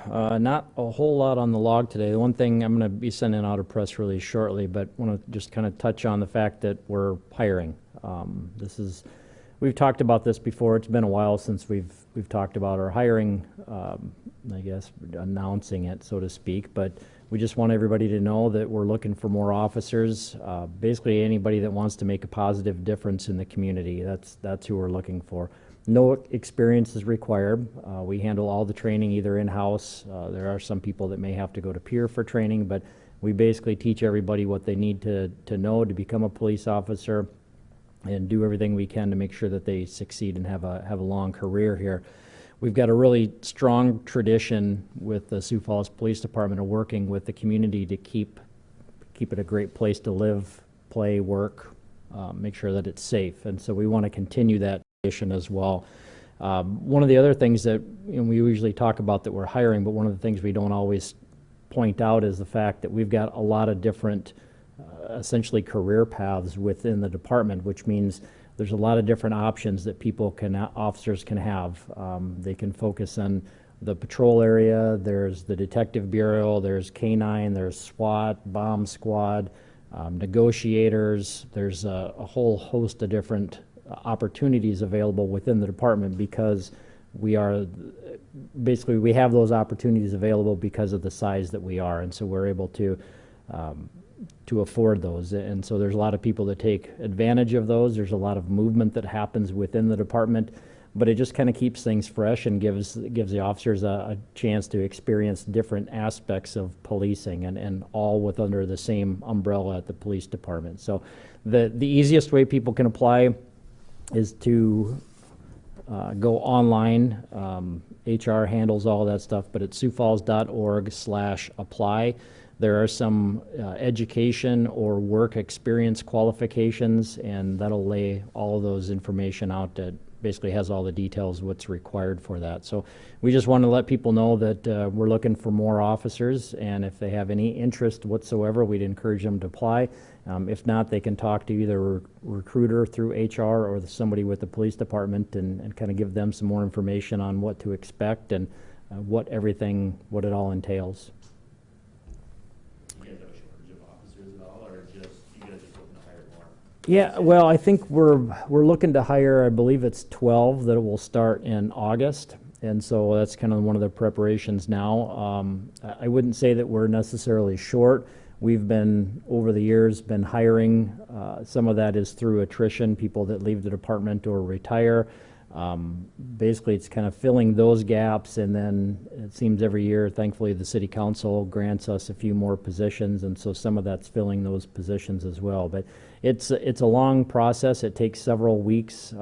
Not a whole lot on the log today. The one thing, I'm going to be sending out a press release shortly, but want to just kind of touch on the fact that we're hiring. We've talked about this before. It's been a while since we've talked about our hiring, I guess, announcing it, so to speak. But we just want everybody to know that we're looking for more officers. Basically, anybody that wants to make a positive difference in the community. That's who we're looking for. No experience is required. We handle all the training either in-house. There are some people that may have to go to peer for training, but we basically teach everybody what they need to know to become a police officer and do everything we can to make sure that they succeed and have a long career here. We've got a really strong tradition with the Sioux Falls Police Department of working with the community to keep it a great place to live, play, work, make sure that it's safe. And so we want to continue that tradition as well. One of the other things that we usually talk about that we're hiring, but one of the things we don't always point out is the fact that we've got a lot of different essentially career paths within the department, which means there's a lot of different options that officers can have. They can focus on the patrol area, there's the detective bureau, there's K-9, there's SWAT, bomb squad, negotiators. There's a whole host of different opportunities available within the department because we have those opportunities available because of the size that we are, and so we're able to afford those. And so there's a lot of people that take advantage of those. There's a lot of movement that happens within the department, but it just kind of keeps things fresh and gives the officers a chance to experience different aspects of policing and all under the same umbrella at the police department. So the easiest way people can apply is to go online. HR handles all that stuff, but it's siouxfalls.org/apply. There are some education or work experience qualifications, and that'll lay all of those information out that basically has all the details what's required for that. So we just want to let people know that we're looking for more officers, and if they have any interest whatsoever, we'd encourage them to apply. If not, they can talk to either a recruiter through HR or somebody with the police department and kind of give them some more information on what to expect and what it all entails. Yeah, well, I think we're looking to hire, I believe it's 12 that will start in August, and so that's kind of one of the preparations now. I wouldn't say that we're necessarily short. We've been, over the years, been hiring. Some of that is through attrition, people that leave the department or retire. Basically, it's kind of filling those gaps, and then it seems every year, thankfully, the city council grants us a few more positions, and so some of that's filling those positions as well. But it's a long process. It takes several weeks,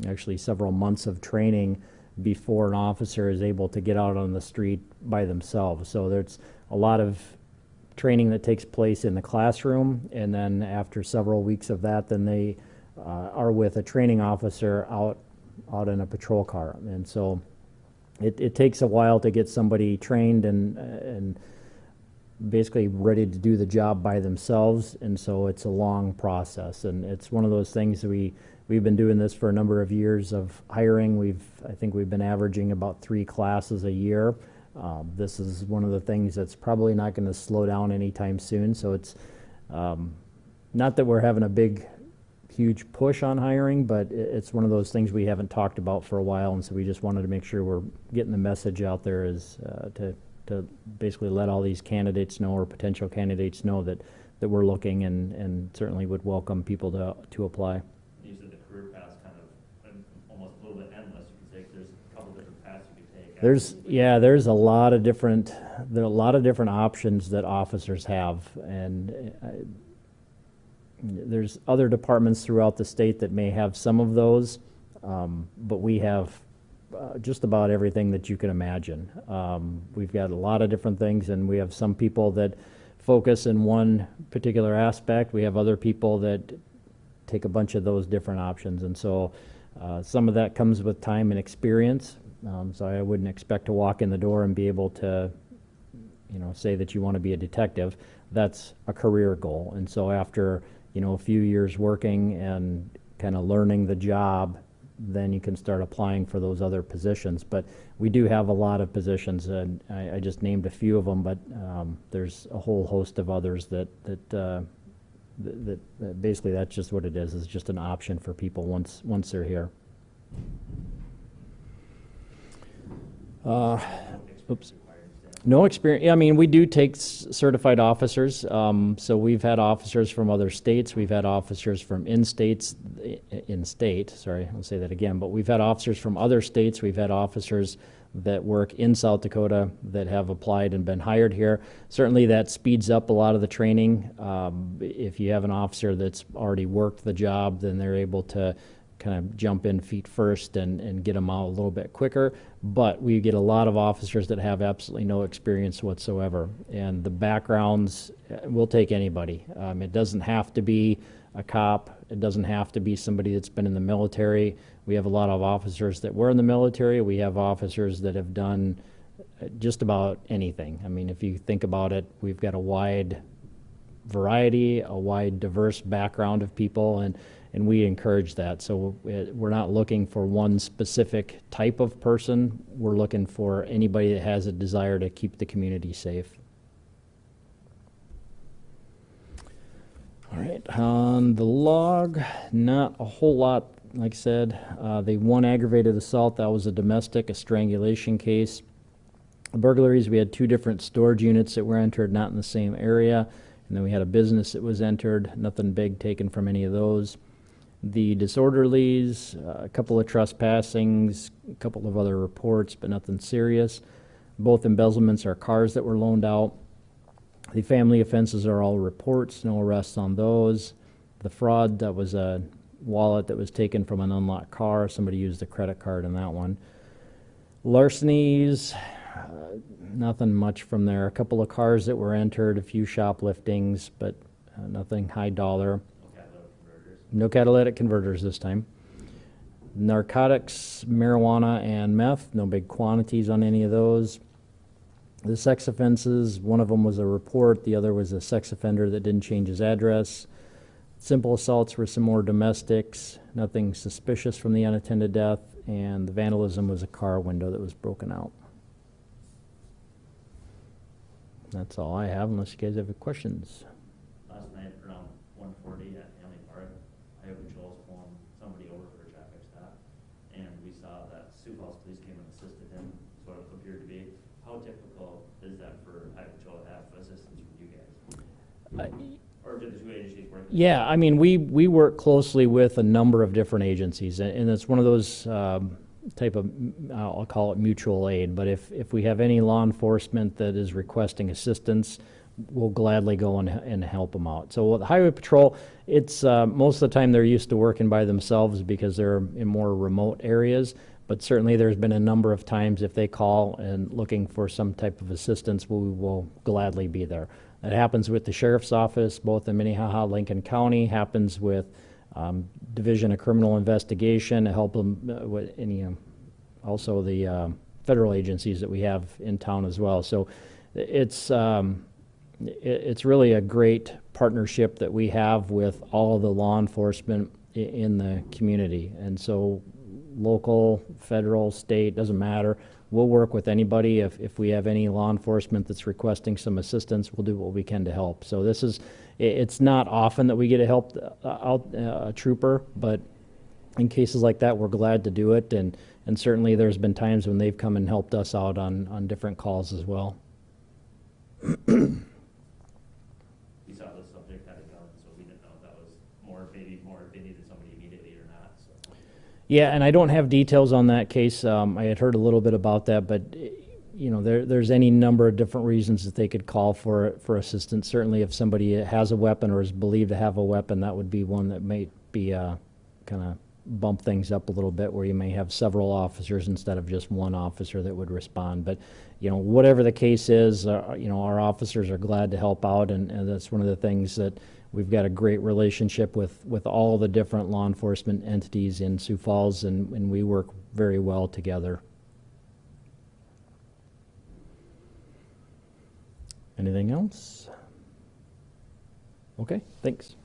actually several months of training before an officer is able to get out on the street by themselves. So there's a lot of training that takes place in the classroom, and then after several weeks of that, then they are with a training officer out in a patrol car. And so it takes a while to get somebody trained and basically ready to do the job by themselves, and so it's a long process. And it's one of those things that we've been doing this for a number of years of hiring. I think we've been averaging about 3 classes a year. This is one of the things that's probably not going to slow down anytime soon. So it's not that we're having a huge push on hiring, but it's one of those things we haven't talked about for a while, and so we just wanted to make sure we're getting the message out there to basically let all these candidates know, or potential candidates know, that we're looking and certainly would welcome people to apply. You said the career path's kind of almost a little bit endless. You could say there's a couple different paths you could take. There's a lot of different options that officers have, and there's other departments throughout the state that may have some of those, but we have just about everything that you can imagine. We've got a lot of different things, and we have some people that focus in one particular aspect. We have other people that take a bunch of those different options, and so some of that comes with time and experience. So I wouldn't expect to walk in the door and be able to say that you want to be a detective. That's a career goal, and so after a few years working and kind of learning the job, then you can start applying for those other positions. But we do have a lot of positions, and I just named a few of them, but there's a whole host of others that basically that's just what it is. It's just an option for people once they're here. Oops. No experience. I mean, we do take certified officers. So we've had officers from other states. We've had officers from in-state. Sorry, I'll say that again. But we've had officers from other states. We've had officers that work in South Dakota that have applied and been hired here. Certainly that speeds up a lot of the training. If you have an officer that's already worked the job, then they're able to kind of jump in feet first and get them out a little bit quicker. But we get a lot of officers that have absolutely no experience whatsoever. And the backgrounds, we'll take anybody. It doesn't have to be a cop. It doesn't have to be somebody that's been in the military. We have a lot of officers that were in the military. We have officers that have done just about anything. I mean, if you think about it, we've got a wide variety, a wide, diverse background of people, and we encourage that. So we're not looking for one specific type of person. We're looking for anybody that has a desire to keep the community safe. All right, on the log, not a whole lot. Like I said, the one aggravated assault, that was a domestic, a strangulation case. Burglaries, we had 2 different storage units that were entered, not in the same area. And then we had a business that was entered, nothing big taken from any of those. The disorderlies, a couple of trespassings, a couple of other reports, but nothing serious. Both embezzlements are cars that were loaned out. The family offenses are all reports, no arrests on those. The fraud, that was a wallet that was taken from an unlocked car. Somebody used a credit card in that one. Larcenies, nothing much from there. A couple of cars that were entered, a few shopliftings, but nothing high dollar. No catalytic converters this time. Narcotics, marijuana, and meth, no big quantities on any of those. The sex offenses, one of them was a report, the other was a sex offender that didn't change his address. Simple assaults were some more domestics, nothing suspicious from the unattended death, and the vandalism was a car window that was broken out. That's all I have, unless you guys have any questions. Last night around 1:40 at Hanley Park, Iowa Patrol's pulling somebody over for a traffic stop, and we saw that Sioux Falls Police came and assisted him, so it appeared to be. How typical is that for Iowa Patrol to have assistance from you guys? Or do the 2 agencies work? Yeah, I mean, we work closely with a number of different agencies, and it's one of those type of, I'll call it mutual aid, but if we have any law enforcement that is requesting assistance, we'll gladly go and help them out. So with Highway Patrol, it's most of the time they're used to working by themselves because they're in more remote areas, but certainly there's been a number of times if they call and looking for some type of assistance, we will gladly be there. That happens with the Sheriff's Office, both in Minnehaha, Lincoln County, happens with Division of Criminal Investigation to help them with any, also the federal agencies that we have in town as well. So it's really a great partnership that we have with all of the law enforcement in the community. And so local, federal, state, doesn't matter. We'll work with anybody. If we have any law enforcement that's requesting some assistance, we'll do what we can to help. So it's not often that we get to help out a trooper, but in cases like that, we're glad to do it. And certainly there's been times when they've come and helped us out on different calls as well. We saw the subject had a gun, so we didn't know if that was maybe if they needed somebody immediately or not. So. Yeah, and I don't have details on that case. I had heard a little bit about that, but you know, there's any number of different reasons that they could call for assistance. Certainly, if somebody has a weapon or is believed to have a weapon, that would be one that may be kind of bump things up a little bit, where you may have several officers instead of just one officer that would respond. But you know, whatever the case is, you know, our officers are glad to help out, and that's one of the things that we've got a great relationship with all the different law enforcement entities in Sioux Falls, and we work very well together. Anything else? Okay, thanks.